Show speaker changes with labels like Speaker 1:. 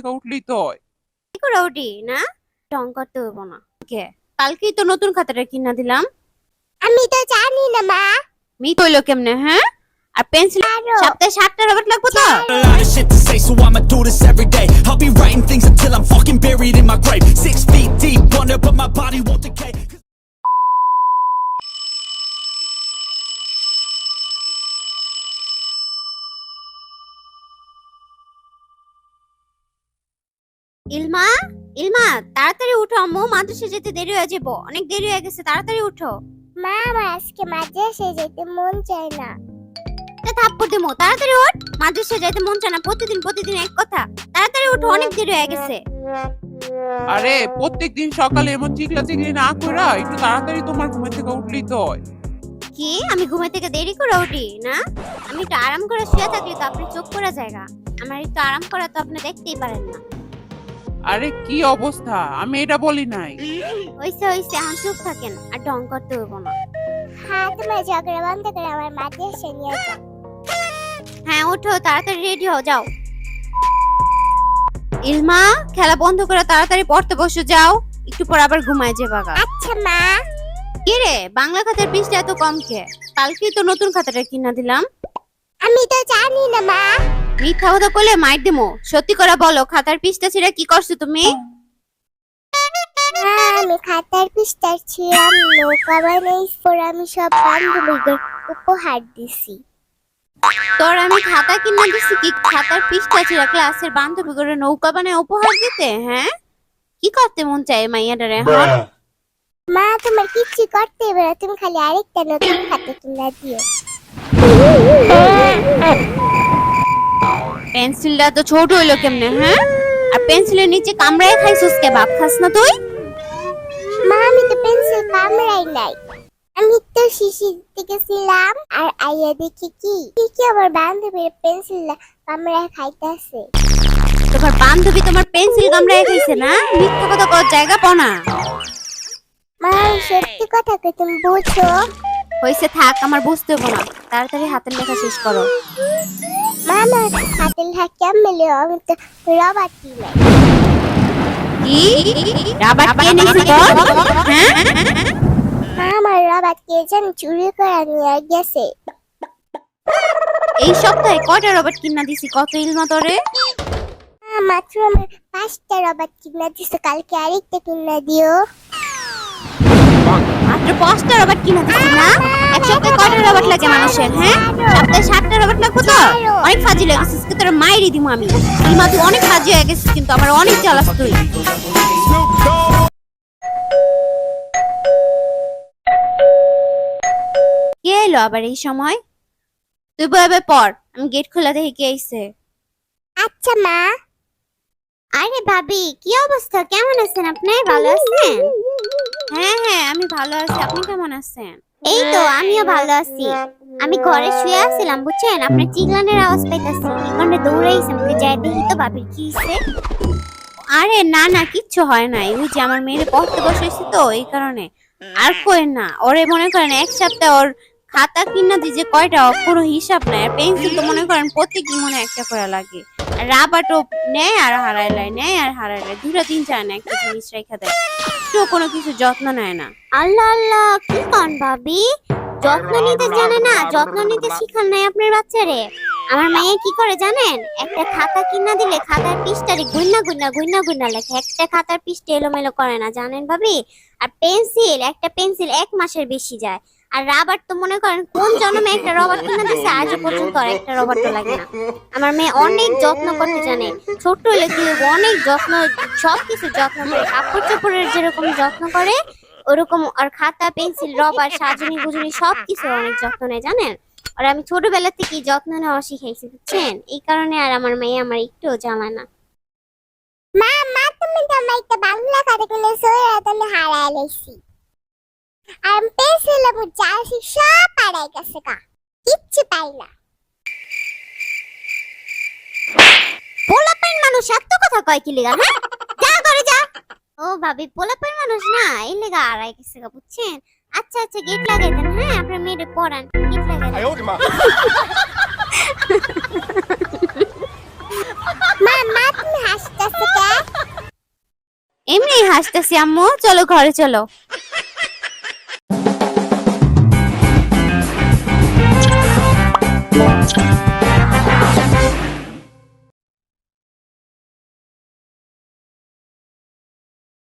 Speaker 1: থেকে উঠলেই তো হয়।
Speaker 2: কি করে উঠি না, রং করতে হইব না। কালকেই তো নতুন খাতাটা কিনা দিলাম।
Speaker 3: আমি তো জানি না মা।
Speaker 2: মি কইলো কেমনে? হ্যাঁ, আর পেন্সিল সপ্তাহে 7টা রবার লাগবে তো।
Speaker 4: A lot of shit to say, so I'ma do this every day. I'll be writing things until I'm fucking buried in my grave. 6 feet deep under, but my body won't decay.
Speaker 2: ইলমা, ইলমা তাড়াতাড়ি উঠো, আম্মু মাদ্রাসা যেতে দেরি হয়ে যাবো, অনেক দেরি হয়ে গেছে, তাড়াতাড়ি উঠো।
Speaker 3: মা আমার আজকে মাদ্রাসায় যেতে মন চায় না।
Speaker 2: থাপ্পড় দিমু, তাড়াতাড়ি উঠ। মাদ্রাসা যাইতে মন চায় না, প্রতিদিন এক কথা। তাড়াতাড়ি উঠো, অনেক দেরি হয়ে গেছে।
Speaker 1: আরে প্রত্যেকদিন সকালে এমন চিল্লাচিল্লি না কইরা একটু তাড়াতাড়ি তোমার ঘুম থেকে উঠলেই তো হয়।
Speaker 2: কি আমি ঘুমে থেকে দেরি করে উঠি না? আমি একটু আরাম করে শুয়ে থাকলে তো আপনি চোখ করে জায়গা। আমার একটু আরাম করা তো আপনি দেখতেই পারেন না।
Speaker 1: আরে কি অবস্থা, আমি এটা বলি নাই।
Speaker 2: হইছে এখন চুপ থাকেন, আর ঢং করতে হইব না।
Speaker 3: হ্যাঁ তোমার ঝগড়া বন্ধ করে আমার মাদ্রাসায় নিয়ে যাও।
Speaker 2: হ্যাঁ ওঠো, তাড়াতাড়ি রেডি হও, যাও। ইলমা খেলা বন্ধ করে তাড়াতাড়ি পড়তে বসে যাও, একটু পর আবার ঘুমায় যাবা।
Speaker 3: আচ্ছা মা।
Speaker 2: কি রে, বাংলা খাতার পৃষ্ঠা এত কম কে? কালকেই তো নতুন খাতাটা কিনা দিলাম।
Speaker 3: আমি তো জানি না মা।
Speaker 2: মিথ্যা কথা কইলে মাইর দিমু। সত্যি করে বলো, খাতার পৃষ্ঠা ছিঁড়ে কি করছো তুমি?
Speaker 3: আমি খাতার পৃষ্ঠা ছিঁড়াম, নৌকা বানাইছি, পরে আমি সব বান্ধবীদের উপহার দিছি।
Speaker 2: তোর আমি খাতা কিনা দিছি কি খাতার পৃষ্ঠা ছিঁড়া ক্লাসের বান্ধবী করে নৌকা বানায় উপহার দিতে? হ্যাঁ, কি করতে মন চায় মাইয়াটারে? হ্যাঁ
Speaker 3: মা তোমার কিচ্ছু করতে হবে না, তুমি খালি আরেকটা নতুন খাতা কিনে দিও।
Speaker 2: পেন্সিলটা তো ছোট হইলো কেমনে? হ্যাঁ, আর পেন্সিলের নিচে কামড়ায় খাইছস কে? ভাব খাস না তুই?
Speaker 3: মা আমি তো পেন্সিল কামড়াই নাই, আমি তো শিশি থেকে ছিলাম আর আইয়া দেখি কি আমার বান্ধবীর পেন্সিল কামড়ায় খাইতেছে।
Speaker 2: তোমার বান্ধবী তোমার পেন্সিল কামড়ায় খাইছে না? মিথ্যা কথা কর জায়গা পাও না।
Speaker 3: মা সত্যি কথা কই, তুমি বুঝছো?
Speaker 2: হইছে থাক, আমার বুঝতে হবে না, তাড়াতাড়ি হাতের লেখা শেষ করো।
Speaker 3: মা আমার হাতের লেখা কেমন, আমি তো রবার কিলাই।
Speaker 2: কি রাবার কে নিছে তোর? হ্যাঁ,
Speaker 3: মা আমার রবার কে জানি চুরি করে নিয়ে গেছে।
Speaker 2: এই সপ্তাহে কয়টা রবার কিনা দিছি কত ইলমা তোরে?
Speaker 3: মাত্র আমার 5টা রবার কিনে দিছে, কালকে আরেকটা কিনে দিও।
Speaker 2: মাত্র 5টা রবার কিনা দিছি না? এক সপ্তাহে কয়টা রবার লাগে মানুষের? হ্যাঁ, সপ্তাহে 7টা রবার লাগবে তো? অনেক ফাজি লাগছিস, কি তোর মাইরি দিমু আমি। ইলমা তুই অনেক ফাজি হয়ে গেছিস, কিন্তু আমার অনেক জ্বালাস তুই। কে এলো আবার এই সময়? তুই বই পড়, আমি গেট খোলা দেখে কে আইছে।
Speaker 3: আচ্ছা মা।
Speaker 2: আরে ভাবি, কি অবস্থা, কেমন আছেন আপনি? ভালো আছেন? হ্যাঁ আমি ভালো আছি, আপনি কেমন আছেন?
Speaker 3: এই তো আমিও ভালো আছি।
Speaker 2: আমি ঘরে শুয়ে আছিলাম, বুঝছেন, আপনার চিল্লানের আওয়াজ পাইতাছি। এখানে দৌড়াইছি, আমি যাই দেখি তো ভাবির কি হইছে। আরে না কিচ্ছু হয় নাই, ওই যে আমার মেয়ের পড়তে বসেছি তো এই কারণে। আর কইেন না, ওরে মনে করেন এক সপ্তাহ ওর খাতা কিনা দি যে কয়টা পুরো হিসাব নাই। আর পেন্সিল তো মনে করেন প্রত্যেকদিন মনে একটা করে লাগে। আর রাবারও নেয় আর হারাইলাই, দুটা তিন চায় না, একটা জিনিস রেখা দেয়। তো কোনো কিছু যত্ন নেয় না। আল্লাহ কি কন ভাবি, যত্ন নিতে জানে না? যত্ন নিতে শিখান নাই আপনার বাচ্চারে? আমার মেয়ে কি করে জানেন? একটা খাতা কিনা দিলে খাতার পৃষ্ঠারে গুন্না লেখে, একটা খাতার পৃষ্ঠা এলোমেলো করে না, জানেন ভাবি? আর একটা পেন্সিল 1 মাসের বেশি যায়। আর রাবার তো মনে করেন কোন জন্মে একটা রবার কিনা দিছে, আজও পর্যন্ত আর একটা রবার তো লাগে না। আমার মেয়ে অনেক যত্ন করতে জানে, ছোট হলে কি অনেক যত্ন, সবকিছু যত্ন করে। কাপড় চোপড়ের যেরকম যত্ন করে ওরকম, আর খাতা পেন্সিল রবার সাজানি গুজনি সবকিছু অনেক যত্ন নেয়, জানেন? আর আমি ছোটবেলা থেকেই যত্ন নেওয়া শিখাইছি, বুঝছেন? এই কারণে আর আমার মেয়ে আমার একটুও জ্বালায় না।
Speaker 3: মা তুমি তো আমার একটা বাংলা খাতা কিনে সইরা তুমি হারায় লাইছি। আর পেন্সিল আমার জালসি সব পাড়ায় গেছে গা, কিচ্ছু পাই না।
Speaker 2: পোলাপাইন মানুষ এত কথা কয় কি লিগা? হ্যাঁ, যা করে যা। ও ভাবি পোলাপাইন মানুষ না, এই লিগা আড়াই গেছে গা, বুঝছেন? আচ্ছা গেট লাগাই দেন। হ্যাঁ, আপনার মেয়েরে পড়ান, গেট লাগাই দেন।
Speaker 3: মা তুমি হাসতেছো
Speaker 2: হাসতেছি আম্মু, চলো ঘরে চলো।